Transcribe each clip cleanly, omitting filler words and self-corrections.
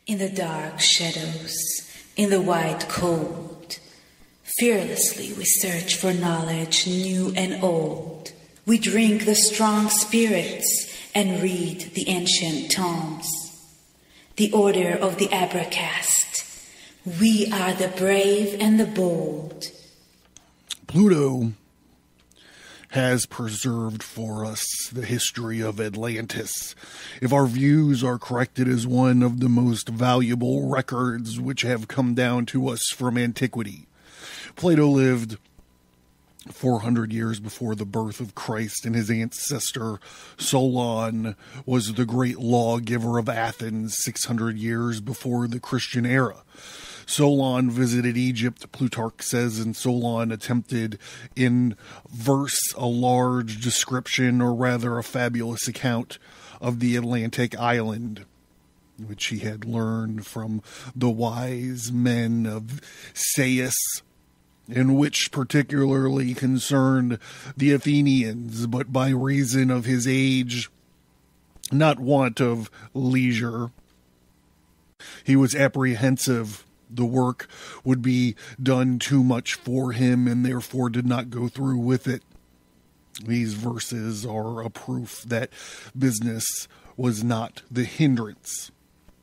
In the dark shadows, in the white cold, fearlessly we search for knowledge new and old. We drink the strong spirits and read the ancient tomes. The order of the Abracast. We are the brave and the bold. Pluto has preserved for us the history of Atlantis. If our views are correct, it is one of the most valuable records which have come down to us from antiquity. Plato lived 400 years before the birth of Christ, and his ancestor Solon was the great lawgiver of Athens 600 years before the Christian era. Solon visited Egypt, Plutarch says, and Solon attempted in verse a large description, or rather a fabulous account, of the Atlantic island, which he had learned from the wise men of Sais, and which particularly concerned the Athenians, but by reason of his age, not want of leisure, he was apprehensive the work would be done too much for him, and therefore did not go through with it. These verses are a proof that business was not the hindrance.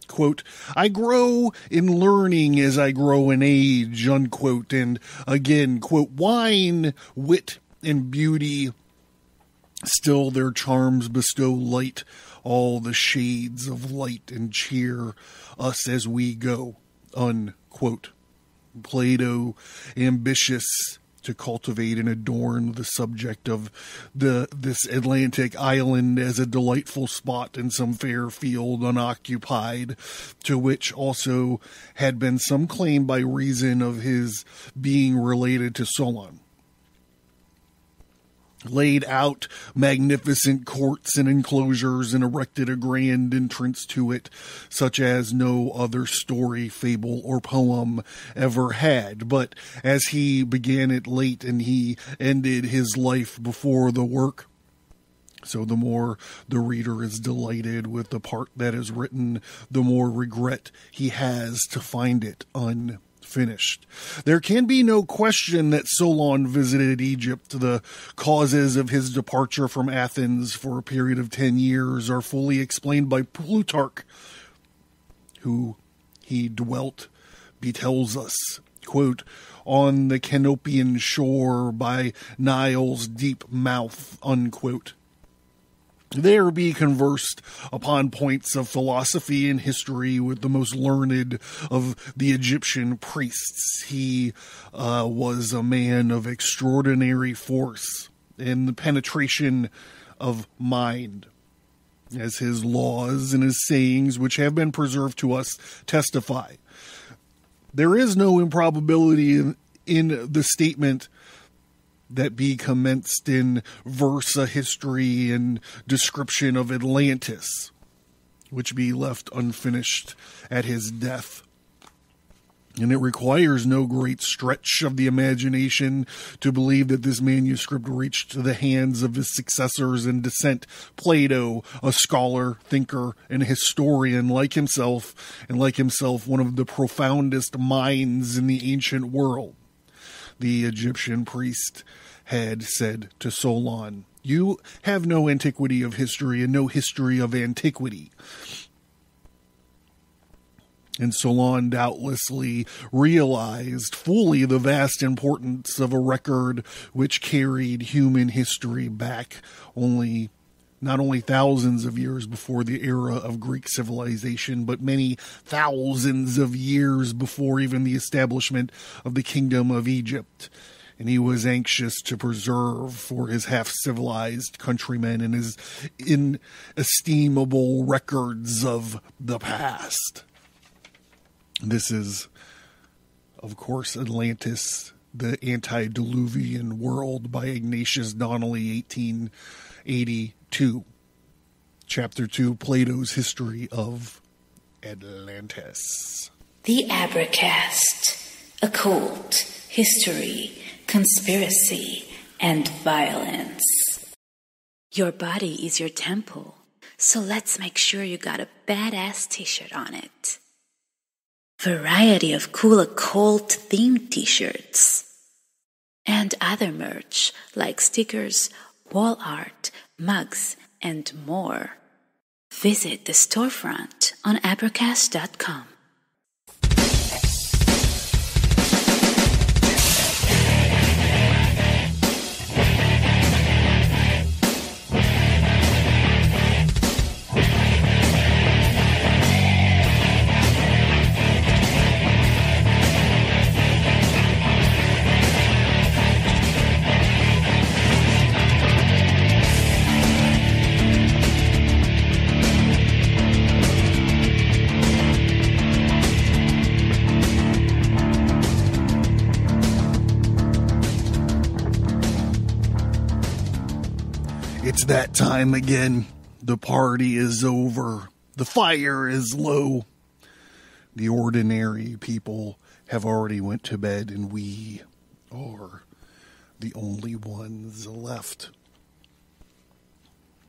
Quote, I grow in learning as I grow in age, unquote, and again, quote, wine, wit, and beauty still their charms bestow light, all the shades of light, and cheer us as we go, unquote. Plato, ambitious to cultivate and adorn the subject of this Atlantic island as a delightful spot in some fair field unoccupied, to which also had been some claim by reason of his being related to Solon, laid out magnificent courts and enclosures, and erected a grand entrance to it, such as no other story, fable, or poem ever had. But as he began it late and he ended his life before the work, so the more the reader is delighted with the part that is written, the more regret he has to find it unfinished. There can be no question that Solon visited Egypt. The causes of his departure from Athens for a period of 10 years are fully explained by Plutarch, who he dwelt, tells us, quote, on the Canopian shore by Nile's deep mouth, unquote. There be conversed upon points of philosophy and history with the most learned of the Egyptian priests. He was a man of extraordinary force and the penetration of mind, as his laws and his sayings, which have been preserved to us, testify. There is no improbability in the statement that be commenced in verse a history and description of Atlantis, which be left unfinished at his death. And it requires no great stretch of the imagination to believe that this manuscript reached the hands of his successors in descent. Plato, a scholar, thinker, and historian like himself, one of the profoundest minds in the ancient world. The Egyptian priest had said to Solon, you have no antiquity of history and no history of antiquity. And Solon doubtlessly realized fully the vast importance of a record which carried human history back not only thousands of years before the era of Greek civilization, but many thousands of years before even the establishment of the kingdom of Egypt. And he was anxious to preserve for his half-civilized countrymen and his inestimable records of the past. This is, of course, Atlantis, the Antediluvian World by Ignatius Donnelly, 1882. Chapter 2, Plato's History of Atlantis. The Abracast, occult, history, conspiracy, and violence. Your body is your temple, so let's make sure you got a badass t-shirt on it. variety of cool occult-themed t-shirts, and other merch like stickers, wall art, mugs, and more. Visit the storefront on Advertise.com. It's that time again. The party is over. The fire is low. The ordinary people have already went to bed, and we are the only ones left.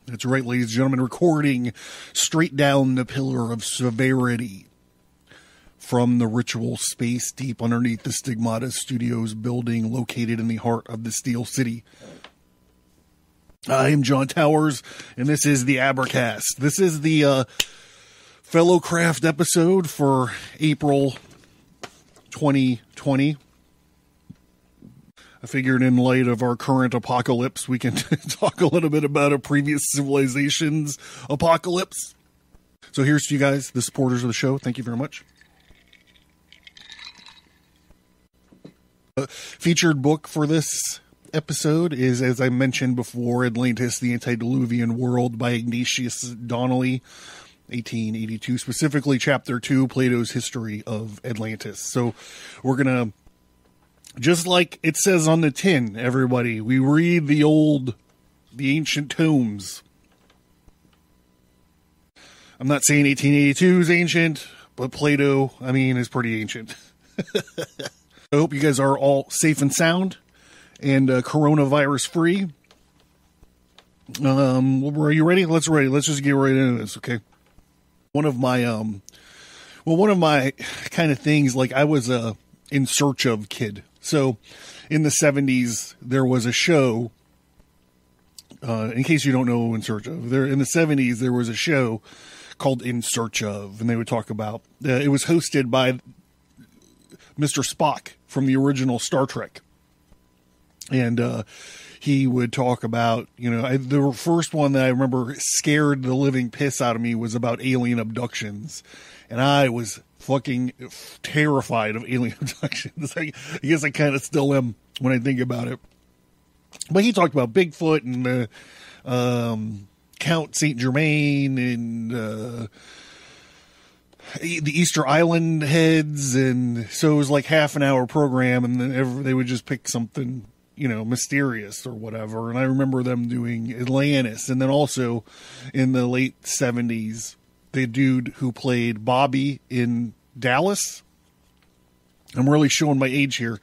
That's right, ladies and gentlemen, recording straight down the pillar of severity from the ritual space deep underneath the Stigmata Studios building located in the heart of the Steel City. I am John Towers, and this is the Abercast. This is the Fellowcraft episode for April 2020. I figured in light of our current apocalypse, we can talk a little bit about a previous civilization's apocalypse. So here's to you guys, the supporters of the show. Thank you very much. Featured book for this episode is, as I mentioned before, Atlantis, the Antediluvian World by Ignatius Donnelly, 1882, specifically Chapter 2, Plato's History of Atlantis. So we're going to, just like it says on the tin, everybody, we read the ancient tomes. I'm not saying 1882 is ancient, but Plato, is pretty ancient. I hope you guys are all safe and sound and coronavirus free. Are you ready? Let's just get right into this, okay? One of my kind of things, like I was a In Search Of kid. So in the 70s, there was a show, in case you don't know In Search Of, in the 70s, there was a show called In Search Of, and they would talk about, it was hosted by Mr. Spock from the original Star Trek. And he would talk about, the first one that I remember scared the living piss out of me was about alien abductions. And I was fucking terrified of alien abductions. I guess I kind of still am when I think about it. But he talked about Bigfoot and Count Saint Germain and the Easter Island heads. And so it was like half an hour program, and then they would just pick something, mysterious or whatever. And I remember them doing Atlantis. And then also in the late 70s, the dude who played Bobby in Dallas. I'm really showing my age here.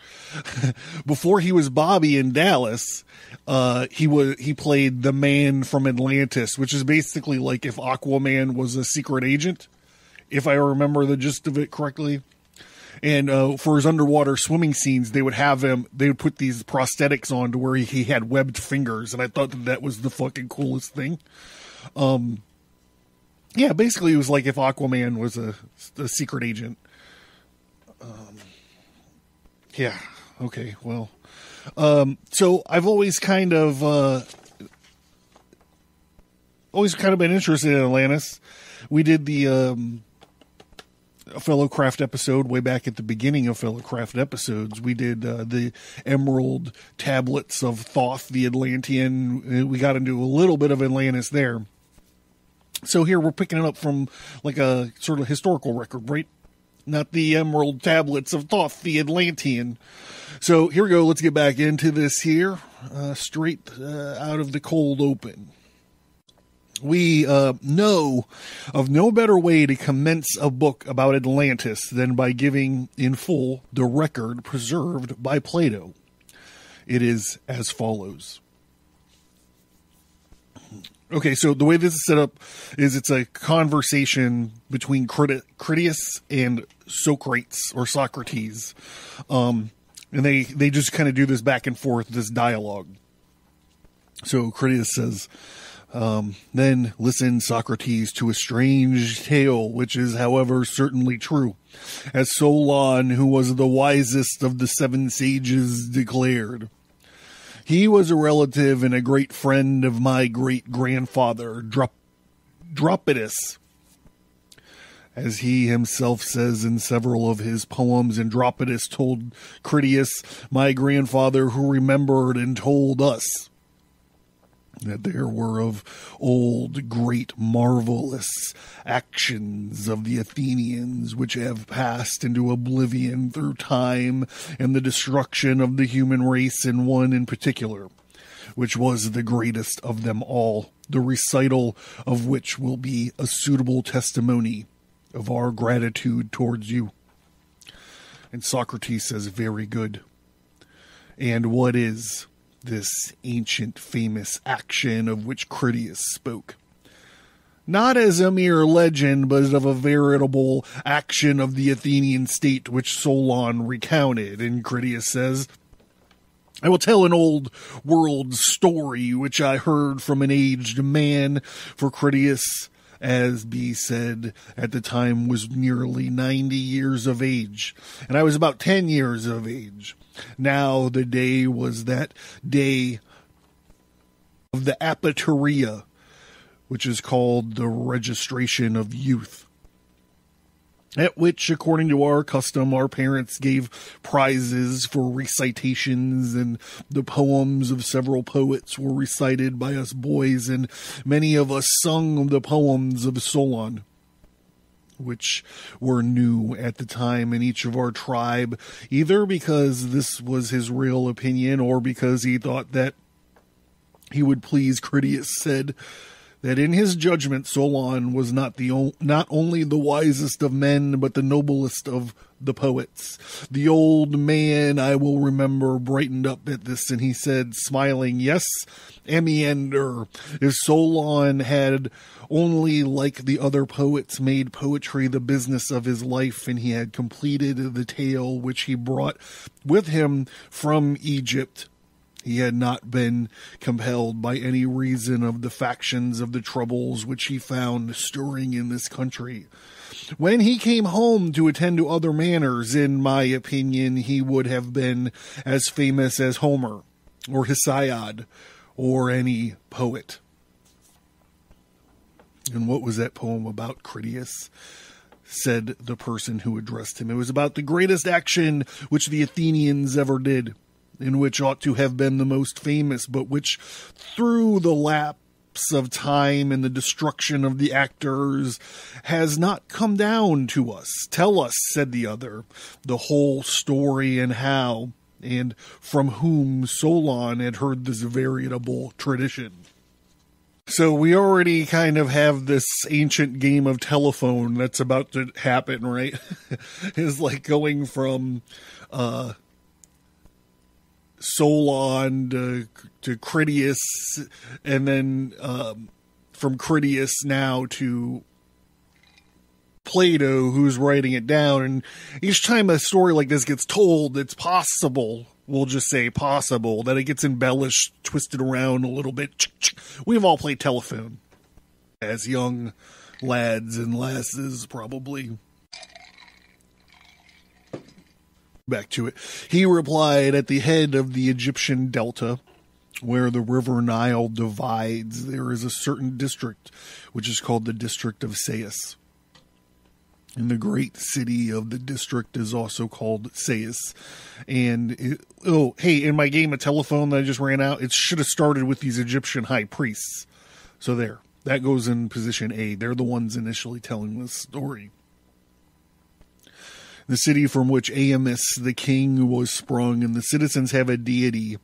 Before he was Bobby in Dallas, he played the man from Atlantis, which is basically like if Aquaman was a secret agent, if I remember the gist of it correctly. And for his underwater swimming scenes, they would put these prosthetics on to where he had webbed fingers. And I thought that was the fucking coolest thing. Yeah, basically it was like if Aquaman was a secret agent. Yeah, okay, well. So I've always kind of been interested in Atlantis. We did the Fellowcraft episode way back at the beginning of Fellowcraft episodes. We did the Emerald Tablets of Thoth, the Atlantean. We got into a little bit of Atlantis there. So here we're picking it up from like a sort of historical record, right? Not the Emerald Tablets of Thoth, the Atlantean. So here we go. Let's get back into this here, straight out of the cold open. We know of no better way to commence a book about Atlantis than by giving in full the record preserved by Plato. It is as follows. Okay, so the way this is set up is it's a conversation between Critias and Socrates. And they just kind of do this back and forth, this dialogue. So Critias says, then listen, Socrates, to a strange tale, which is, however, certainly true. As Solon, who was the wisest of the 7 sages, declared. He was a relative and a great friend of my great-grandfather, Dropidas. As he himself says in several of his poems, Andropidas told Critias, my grandfather, who remembered and told us that there were of old great marvelous actions of the Athenians which have passed into oblivion through time and the destruction of the human race, in one in particular, which was the greatest of them all, the recital of which will be a suitable testimony of our gratitude towards you. And Socrates says, very good. And what is this ancient famous action of which Critias spoke? Not as a mere legend, but of a veritable action of the Athenian state which Solon recounted. And Critias says, I will tell an old world story which I heard from an aged man, for Critias, as be said, at the time was nearly 90 years of age, and I was about 10 years of age. Now the day was that day of the apateria, which is called the registration of youth, at which, according to our custom, our parents gave prizes for recitations, and the poems of several poets were recited by us boys, and many of us sung the poems of Solon, which were new at the time in each of our tribe, either because this was his real opinion or because he thought that he would please. Critias said that in his judgment Solon was not only the wisest of men, but the noblest of the poets. The old man, I will remember, brightened up at this, and he said, smiling, yes, Amiander, if Solon had only, like the other poets, made poetry the business of his life, and he had completed the tale which he brought with him from Egypt, he had not been compelled by any reason of the factions of the troubles which he found stirring in this country. When he came home to attend to other matters, in my opinion, he would have been as famous as Homer, or Hesiod, or any poet. And what was that poem about, Critias? Said the person who addressed him. It was about the greatest action which the Athenians ever did, and which ought to have been the most famous, but which, through the lapse of time and the destruction of the actors, has not come down to us. Tell us, said the other, the whole story, and how, and from whom Solon had heard this veritable tradition. So we already kind of have this ancient game of telephone that's about to happen, right? It's like going from Solon to Critias, and then from Critias now to Plato, who's writing it down. And each time a story like this gets told, it's possible, we'll just say possible, that it gets embellished, twisted around a little bit. We've all played telephone as young lads and lasses, probably. Back to it. He replied, at the head of the Egyptian delta, where the river Nile divides, there is a certain district, which is called the district of Sais. And the great city of the district is also called Sais. And, in my game of telephone that I just ran out, it should have started with these Egyptian high priests. So there, that goes in position A. They're the ones initially telling this story. The city from which Aamis the king was sprung, and the citizens have a deity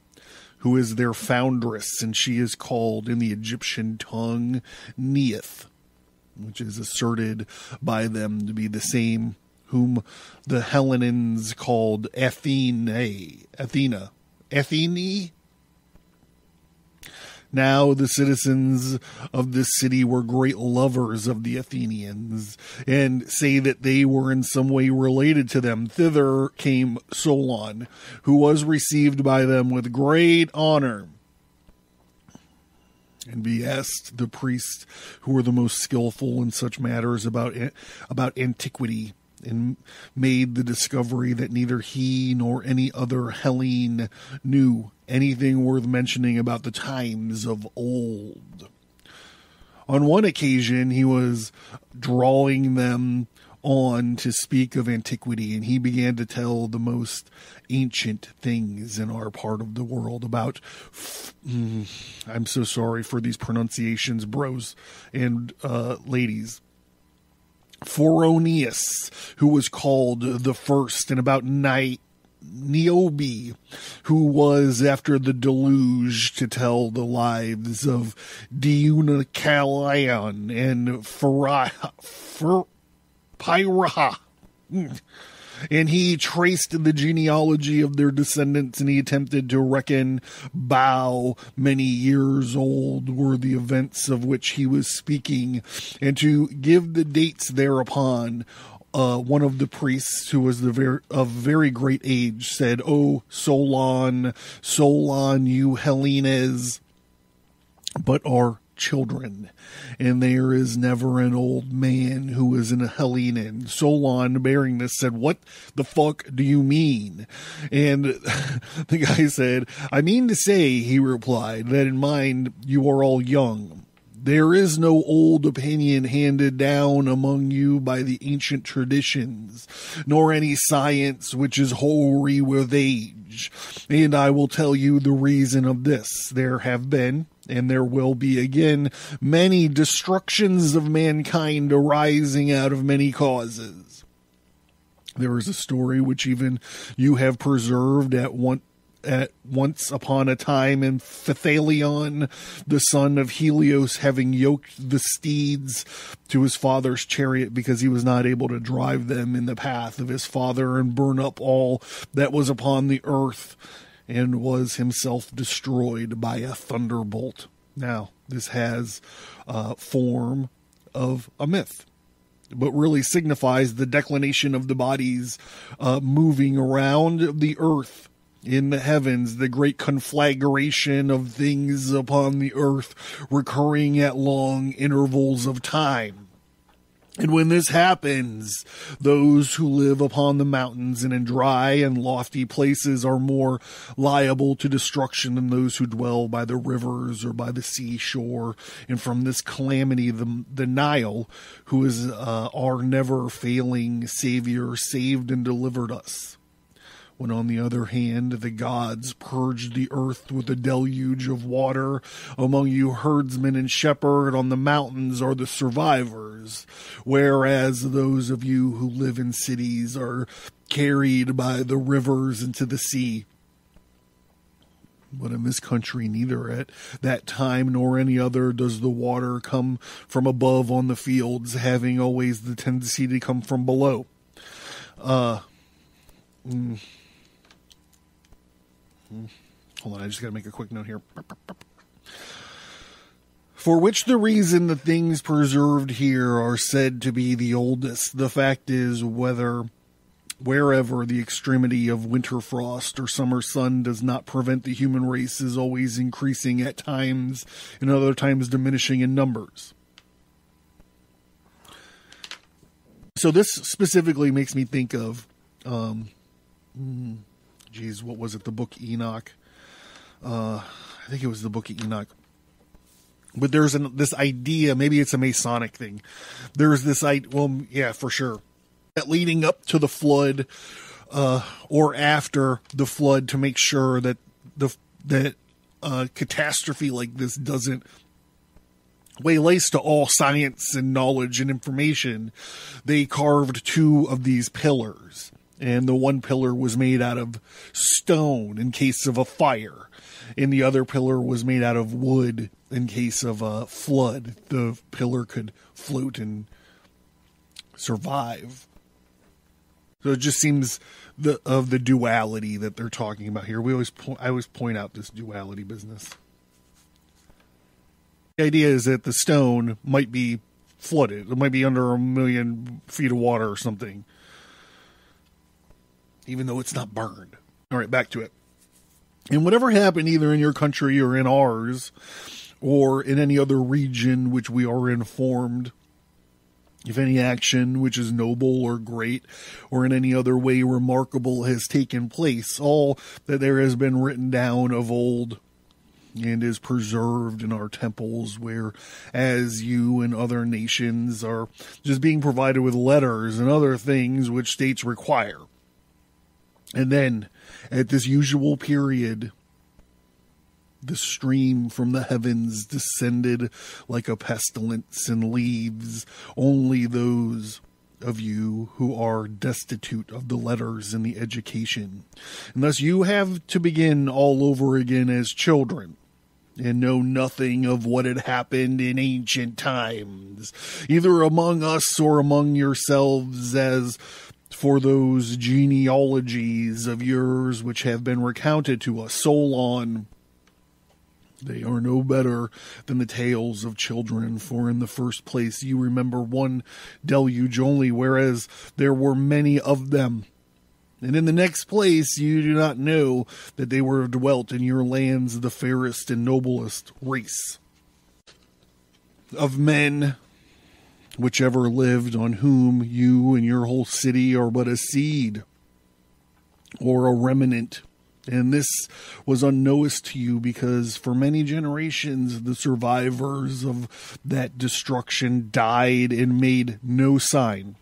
who is their foundress, and she is called in the Egyptian tongue Neith, which is asserted by them to be the same whom the Hellenes called Athene. Now the citizens of this city were great lovers of the Athenians, and say that they were in some way related to them. Thither came Solon, who was received by them with great honor. And we asked the priests who were the most skillful in such matters about antiquity, and made the discovery that neither he nor any other Hellene knew anything worth mentioning about the times of old. On one occasion, he was drawing them on to speak of antiquity, and he began to tell the most ancient things in our part of the world about, I'm so sorry for these pronunciations, bros and ladies, Phoroneus, who was called the first, and about Niobe, who was after the deluge, to tell the lives of Deucalion and Pyrrha. And he traced the genealogy of their descendants, and he attempted to reckon how many years old were the events of which he was speaking, and to give the dates thereupon. One of the priests, who was of very great age, said, "O Solon, Solon, you Hellenes, but are children, and there is never an old man who is an Hellene." Solon, bearing this, said, "What the fuck do you mean?" And the guy said, "I mean to say," he replied, "that in mind you are all young. There is no old opinion handed down among you by the ancient traditions, nor any science which is hoary with age. And I will tell you the reason of this. There have been, and there will be again, many destructions of mankind arising out of many causes. There is a story which even you have preserved at once upon a time in Phaethalion, the son of Helios, having yoked the steeds to his father's chariot because he was not able to drive them in the path of his father, and burn up all that was upon the earth, and was himself destroyed by a thunderbolt. Now, this has form of a myth, but really signifies the declination of the bodies moving around the earth in the heavens, the great conflagration of things upon the earth recurring at long intervals of time. And when this happens, those who live upon the mountains and in dry and lofty places are more liable to destruction than those who dwell by the rivers or by the seashore. And from this calamity, the Nile, who is our never-failing Savior, saved and delivered us. When, on the other hand, the gods purged the earth with a deluge of water, among you herdsmen and shepherd on the mountains are the survivors, whereas those of you who live in cities are carried by the rivers into the sea. But in this country, neither at that time nor any other does the water come from above on the fields, having always the tendency to come from below. Hold on, I just got to make a quick note here. For which the reason the things preserved here are said to be the oldest. The fact is, wherever the extremity of winter frost or summer sun does not prevent the human race is always increasing at times, and other times diminishing in numbers. So this specifically makes me think of, what was it? The book Enoch. I think it was the book of Enoch. But there's this idea, maybe it's a Masonic thing. There's this idea, well, yeah, for sure, that leading up to the flood, or after the flood, to make sure that catastrophe like this doesn't waylays to all science and knowledge and information, they carved two of these pillars. And the one pillar was made out of stone in case of a fire. And the other pillar was made out of wood in case of a flood. The pillar could float and survive. So it just seems of the duality that they're talking about here. I always point out this duality business. The idea is that the stone might be flooded. It might be under 1 million feet of water or something, even though it's not burned. All right, back to it. And whatever happened either in your country or in ours, or in any other region which we are informed, if any action which is noble or great, or in any other way remarkable has taken place, all that there has been written down of old and is preserved in our temples, where as you and other nations are just being provided with letters and other things which states require. And then, at this usual period, the stream from the heavens descended like a pestilence and leaves only those of you who are destitute of the letters and the education. And thus you have to begin all over again as children, and know nothing of what had happened in ancient times, either among us or among yourselves, as for those genealogies of yours which have been recounted to us, Solon, they are no better than the tales of children, for in the first place you remember one deluge only, whereas there were many of them. And in the next place you do not know that they were dwelt in your lands the fairest and noblest race of men which ever lived, on whom you and your whole city are but a seed or a remnant. And this was unknowest to you, because for many generations the survivors of that destruction died and made no sign.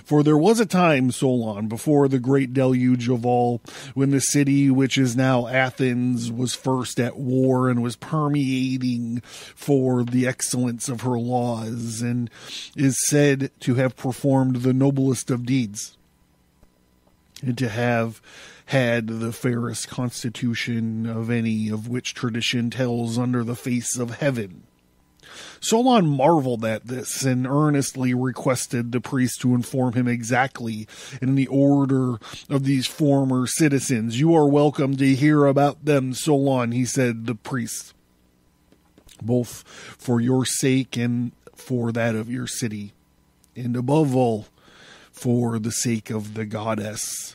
For there was a time, Solon, before the great deluge of all, when the city which is now Athens was first at war and was permeating for the excellence of her laws, and is said to have performed the noblest of deeds, and to have had the fairest constitution of any of which tradition tells under the face of heaven. Solon marveled at this, and earnestly requested the priest to inform him exactly in the order of these former citizens. You are welcome to hear about them, Solon, he said, the priest, both for your sake and for that of your city, and above all, for the sake of the goddess,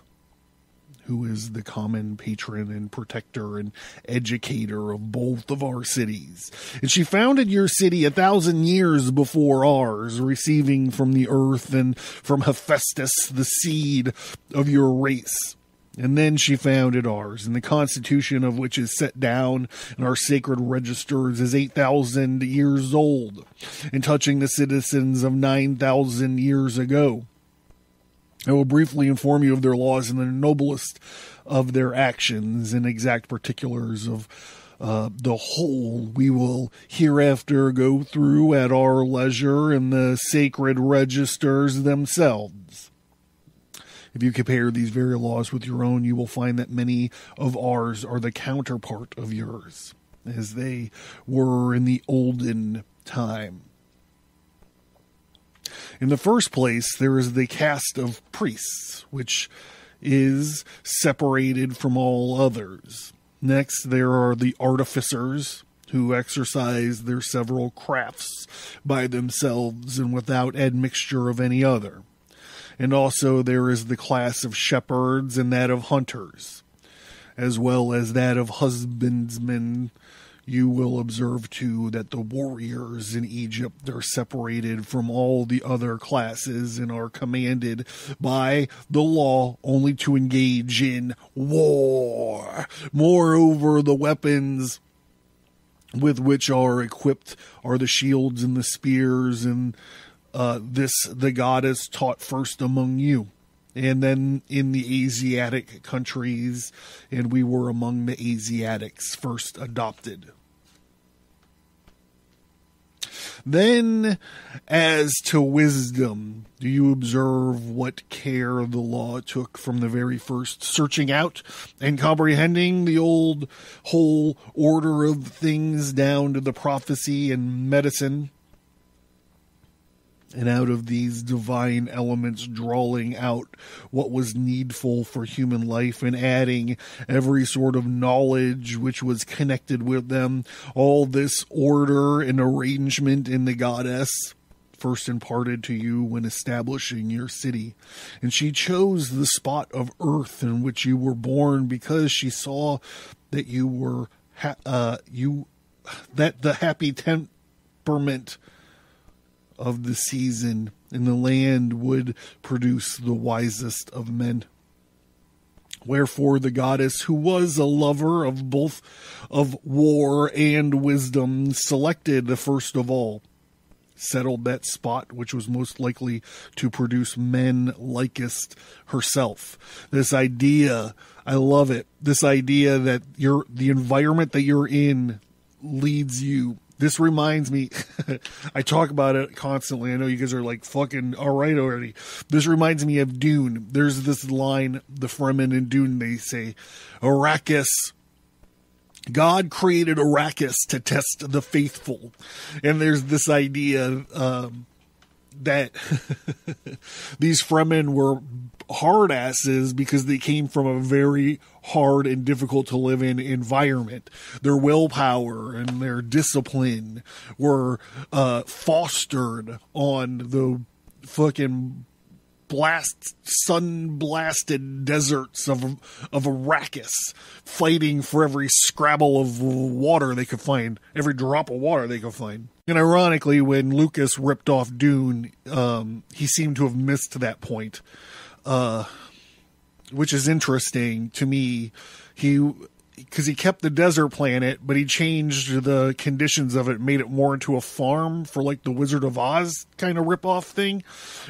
who is the common patron and protector and educator of both of our cities. And she founded your city 1,000 years before ours, receiving from the earth and from Hephaestus the seed of your race. And then she founded ours, and the constitution of which is set down in our sacred registers is 8,000 years old, and touching the citizens of 9,000 years ago. I will briefly inform you of their laws and the noblest of their actions, and exact particulars of the whole we will hereafter go through at our leisure in the sacred registers themselves. If you compare these very laws with your own, you will find that many of ours are the counterpart of yours, as they were in the olden time. In the first place, there is the caste of priests, which is separated from all others. Next, there are the artificers, who exercise their several crafts by themselves and without admixture of any other. And also there is the class of shepherds and that of hunters, as well as that of husbandmen. You will observe, too, that the warriors in Egypt are separated from all the other classes and are commanded by the law only to engage in war. Moreover, the weapons with which are equipped are the shields and the spears, and this the goddess taught first among you, and then in the Asiatic countries, and we were among the Asiatics first adopted. Then, as to wisdom, do you observe what care the law took from the very first, searching out and comprehending the whole order of things down to the prophecy and medicine? And out of these divine elements, drawing out what was needful for human life and adding every sort of knowledge which was connected with them. All this order and arrangement in the goddess first imparted to you when establishing your city. And she chose the spot of earth in which you were born because she saw that you were that the happy temperament of the season in the land would produce the wisest of men. Wherefore the goddess, who was a lover of both of war and wisdom, selected the first of all, settled that spot which was most likely to produce men likest herself. This idea, I love it. This idea that the environment that you're in leads you. This reminds me, I talk about it constantly. I know you guys are like, fucking all right already. This reminds me of Dune. There's this line, the Fremen in Dune, they say, Arrakis, God created Arrakis to test the faithful. And there's this idea that these Fremen were hard asses because they came from a very hard and difficult to live in environment. Their willpower and their discipline were fostered on the fucking sun-blasted deserts of Arrakis, fighting for every scrabble of water they could find, every drop of water they could find. And ironically, when Lucas ripped off Dune, he seemed to have missed that point, which is interesting to me. Because he kept the desert planet, but he changed the conditions of it, made it more into a farm for like the Wizard of Oz kind of ripoff thing.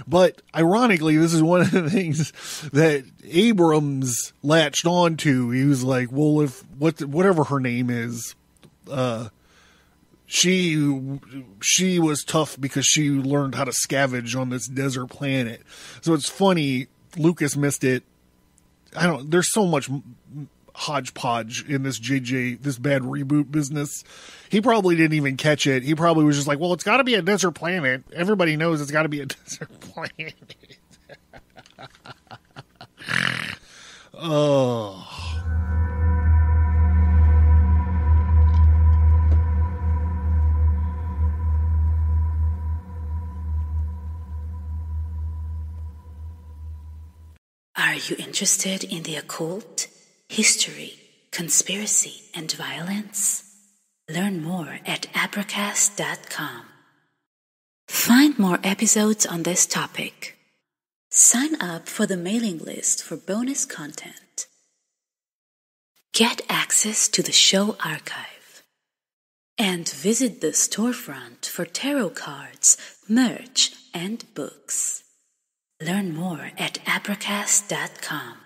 But ironically, this is one of the things that Abrams latched on to. He was like, well, if whatever her name is, she was tough because she learned how to scavenge on this desert planet. So it's funny, Lucas missed it. There's so much hodgepodge in this this bad reboot business. He probably didn't even catch it. He probably was just like, well, it's got to be a desert planet. Everybody knows it's got to be a desert planet. Oh. Are you interested in the occult, history, conspiracy, and violence? Learn more at Advertise.com. Find more episodes on this topic. Sign up for the mailing list for bonus content. Get access to the show archive. And visit the storefront for tarot cards, merch, and books. Learn more at Advertise.com.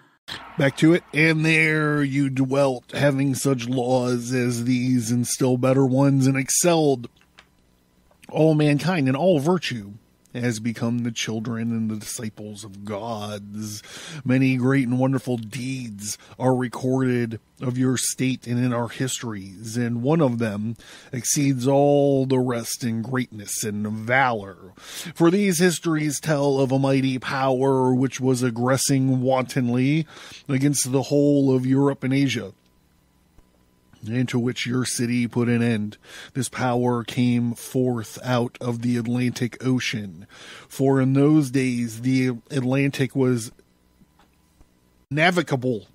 Back to it. And there you dwelt, having such laws as these and still better ones, and excelled all mankind in all virtue, has become the children and the disciples of gods. Many great and wonderful deeds are recorded of your state and in our histories, and one of them exceeds all the rest in greatness and valor. For these histories tell of a mighty power which was aggressing wantonly against the whole of Europe and Asia, into which your city put an end. This power came forth out of the Atlantic Ocean, for in those days the Atlantic was navigable.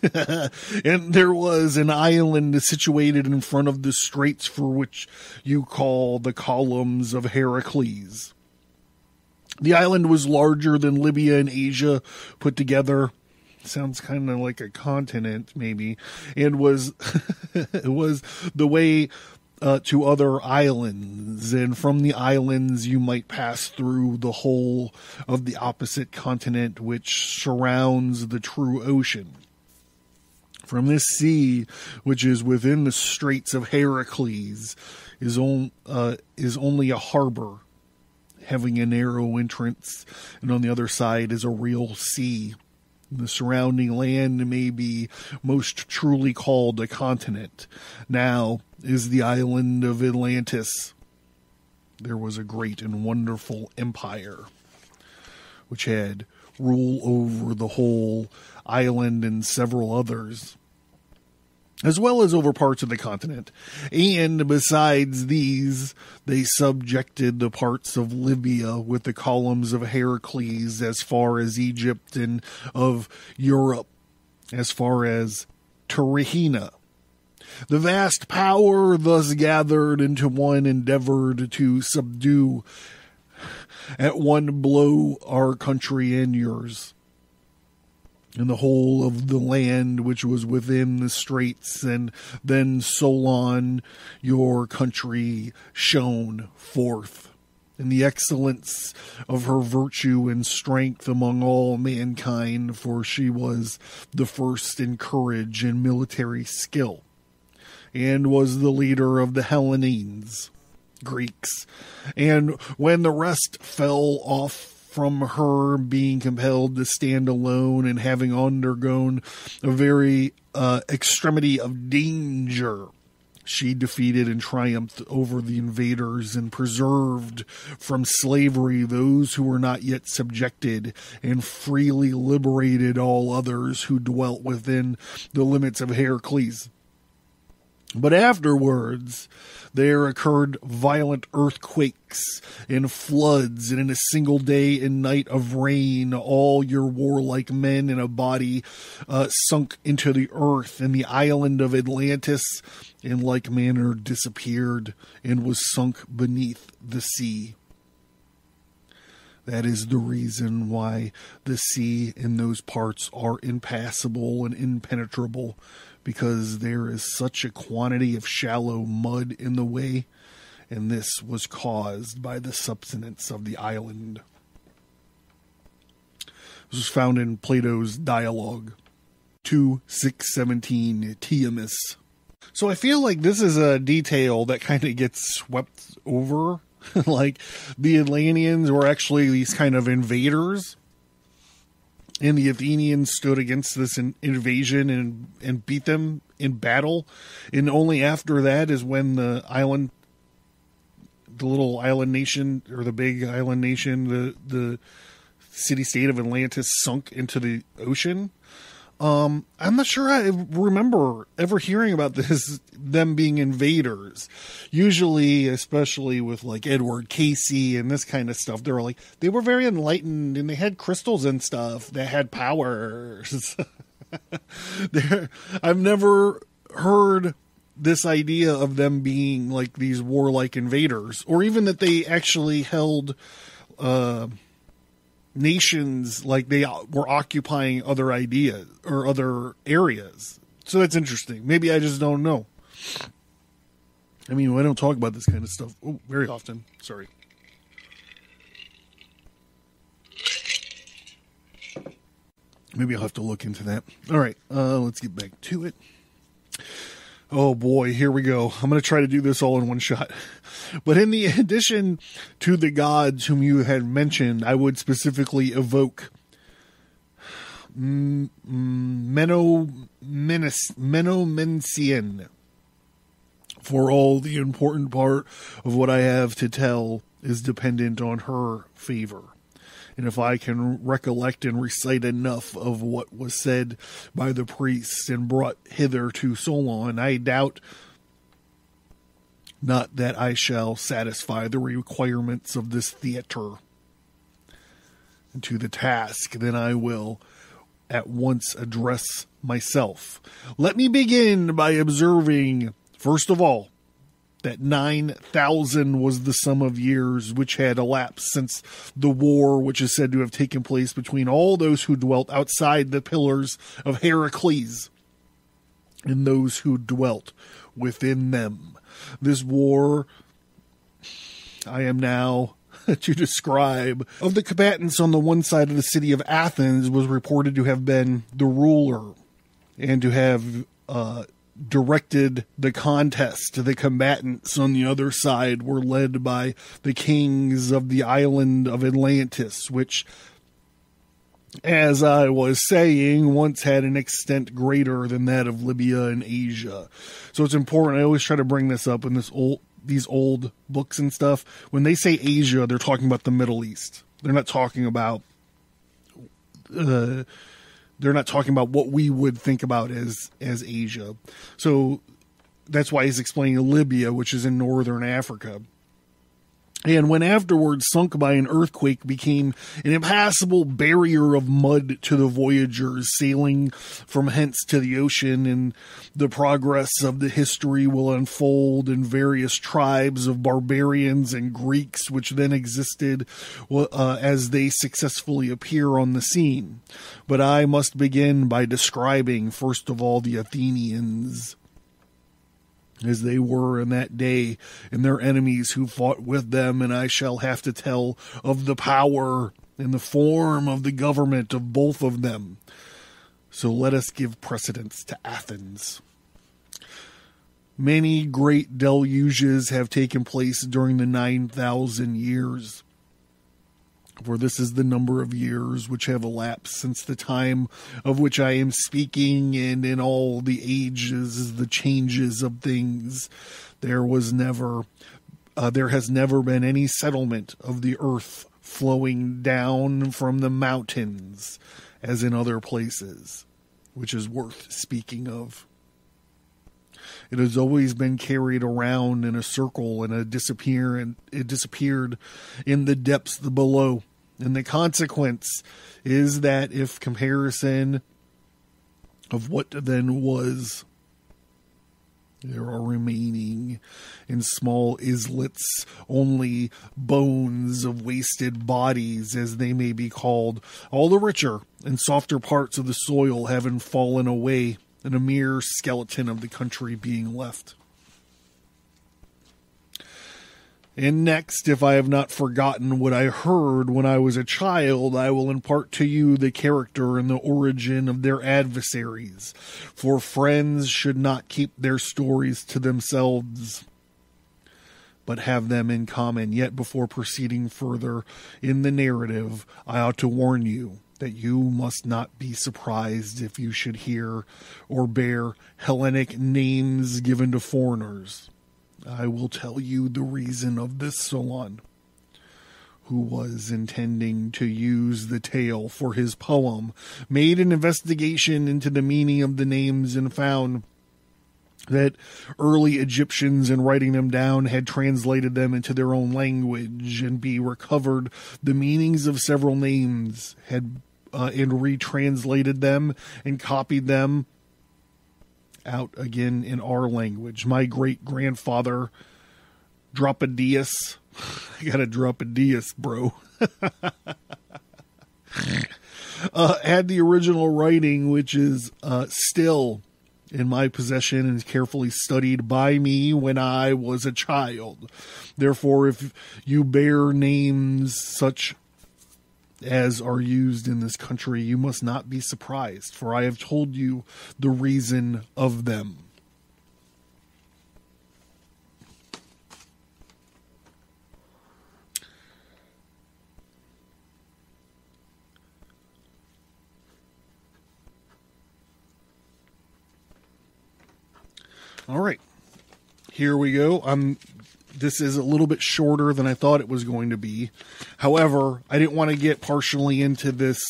And there was an island situated in front of the straits for which you call the columns of Heracles. The island was larger than Libya and Asia put together. Sounds kind of like a continent, maybe, and was it was the way to other islands, and from the islands you might pass through the whole of the opposite continent which surrounds the true ocean. From this sea, which is within the straits of Heracles, is only a harbor, having a narrow entrance, and on the other side is a real sea. The surrounding land may be most truly called a continent. Now is the island of Atlantis. there was a great and wonderful empire which had rule over the whole island and several others, as well as over parts of the continent. And besides these, they subjected the parts of Libya with the columns of Heracles as far as Egypt, and of Europe as far as Tyrrhenia. The vast power thus gathered into one endeavored to subdue at one blow our country and yours, and the whole of the land which was within the straits, and then Solon, your country, shone forth in the excellence of her virtue and strength among all mankind, for she was the first in courage and military skill, and was the leader of the Hellenes, Greeks. And when the rest fell off from her, being compelled to stand alone and having undergone a very extremity of danger, she defeated and triumphed over the invaders and preserved from slavery those who were not yet subjected, and freely liberated all others who dwelt within the limits of Heracles. But afterwards, there occurred violent earthquakes and floods, and in a single day and night of rain, all your warlike men in a body sunk into the earth, and the island of Atlantis in like manner disappeared and was sunk beneath the sea. That is the reason why the sea in those parts are impassable and impenetrable, because there is such a quantity of shallow mud in the way, and this was caused by the subsidence of the island. This was found in Plato's Dialogue 2:617, Tiamus. So I feel like this is a detail that kind of gets swept over. Like, the Atlanteans were actually these kind of invaders, and the Athenians stood against this invasion and beat them in battle. And only after that is when the little island nation, or the big island nation, the city-state of Atlantis sunk into the ocean. I'm not sure I remember ever hearing about them being invaders. Usually, especially with like Edward Casey and this kind of stuff, they were very enlightened, and they had crystals and stuff that had powers. I've never heard this idea of them being like these warlike invaders, or even that they actually held nations, like they were occupying other ideas or other areas. So that's interesting. Maybe I just don't know. I mean, I don't talk about this kind of stuff very often. Sorry. Maybe I'll have to look into that. All right, let's get back to it. Oh boy, here we go. I'm going to try to do this all in one shot. But in the addition to the gods whom you had mentioned, I would specifically evoke Menomensian, for all the important part of what I have to tell is dependent on her favor. And if I can recollect and recite enough of what was said by the priests and brought hither to Solon, I doubt not that I shall satisfy the requirements of this theater. And to the task, then I will at once address myself. Let me begin by observing, first of all, that 9,000 was the sum of years which had elapsed since the war which is said to have taken place between all those who dwelt outside the pillars of Heracles and those who dwelt within them. This war I am now to describe of the combatants on the one side of the city of Athens was reported to have been the ruler, and to have directed the contest. The combatants on the other side were led by the kings of the island of Atlantis, which, as I was saying, once had an extent greater than that of Libya and Asia. So it's important. I always try to bring this up in this these old books and stuff, when they say Asia, they're talking about the Middle East. They're not talking about what we would think about as Asia. So that's why he's explaining Libya, which is in northern Africa. And when afterwards sunk by an earthquake became an impassable barrier of mud to the voyagers sailing from hence to the ocean, and the progress of the history will unfold in various tribes of barbarians and Greeks which then existed as they successfully appear on the scene. But I must begin by describing first of all the Athenians, as they were in that day, and their enemies who fought with them, and I shall have to tell of the power and the form of the government of both of them. So let us give precedence to Athens. Many great deluges have taken place during the 9,000 years. For this is the number of years which have elapsed since the time of which I am speaking, and in all the ages, the changes of things, there has never been any settlement of the earth flowing down from the mountains, as in other places, which is worth speaking of. It has always been carried around in a circle, and it disappeared in the depths below. And the consequence is that if comparison of what then was, there are remaining in small islets only bones of wasted bodies, as they may be called. All the richer and softer parts of the soil having fallen away, and a mere skeleton of the country being left. And next, if I have not forgotten what I heard when I was a child, I will impart to you the character and the origin of their adversaries. For friends should not keep their stories to themselves, but have them in common. Yet before proceeding further in the narrative, I ought to warn you that you must not be surprised if you should hear or bear Hellenic names given to foreigners. I will tell you the reason of this Solon, who was intending to use the tale for his poem, made an investigation into the meaning of the names and found that early Egyptians, in writing them down, had translated them into their own language, and recovered the meanings of several names, and retranslated them and copied them out again in our language. My great-grandfather, Dropadius, I got a Dropadius, bro, had the original writing, which is still in my possession and carefully studied by me when I was a child. Therefore, if you bear names such as are used in this country, you must not be surprised, for I have told you the reason of them. All right, here we go. This is a little bit shorter than I thought it was going to be. However, I didn't want to get partially into this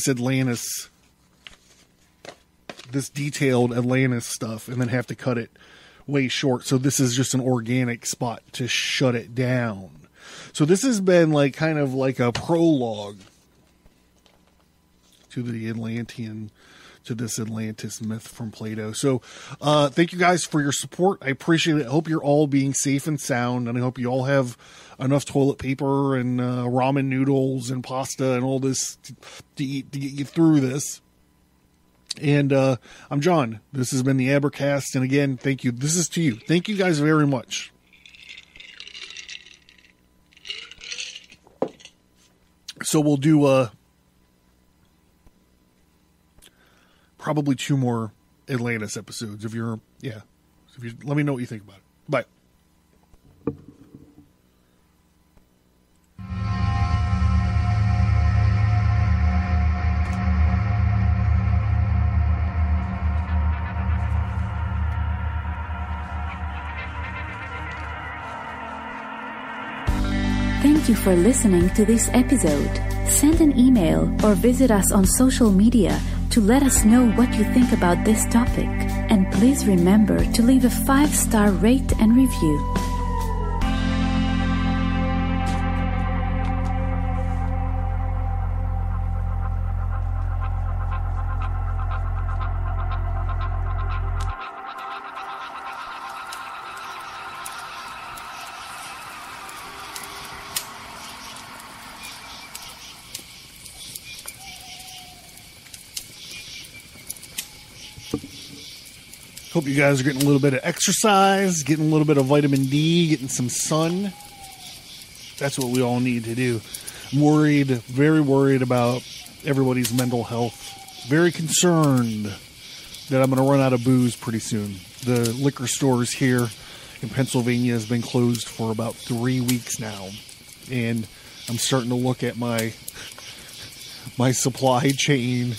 Atlantis, this detailed Atlantis stuff, and then have to cut it way short. So this is just an organic spot to shut it down. So this has been like kind of like a prologue to the Atlantean, to this Atlantis myth from Plato. So thank you guys for your support. I appreciate it. I hope you're all being safe and sound, and I hope you all have enough toilet paper and ramen noodles and pasta and all this to eat to get you through this. And I'm John. This has been the Abercast, and again, thank you. This is to you. Thank you guys very much. So we'll do probably 2 more Atlantis episodes. If you let me know what you think about it. Bye. Thank you for listening to this episode. Send an email or visit us on social media to let us know what you think about this topic. And please remember to leave a 5-star rate and review. Hope you guys are getting a little bit of exercise, getting a little bit of vitamin D, getting some sun. That's what we all need to do. I'm worried, very worried about everybody's mental health. Very concerned that I'm going to run out of booze pretty soon. The liquor stores here in Pennsylvania has been closed for about 3 weeks now. And I'm starting to look at my supply chain,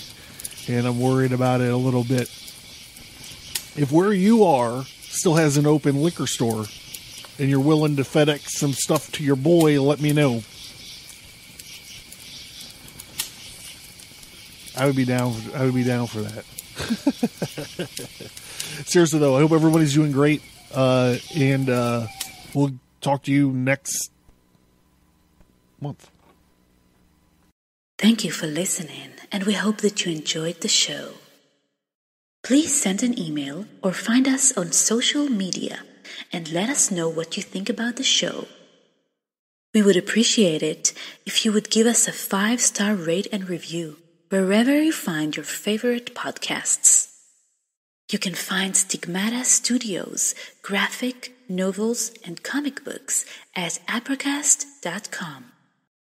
and I'm worried about it a little bit. If where you are still has an open liquor store and you're willing to FedEx some stuff to your boy, let me know. I would be down for that. Seriously though, I hope everybody's doing great. And we'll talk to you next month. Thank you for listening, and we hope that you enjoyed the show. Please send an email or find us on social media and let us know what you think about the show. We would appreciate it if you would give us a 5-star rate and review wherever you find your favorite podcasts. You can find Stigmata Studios, graphic, novels, and comic books at Advertise.com.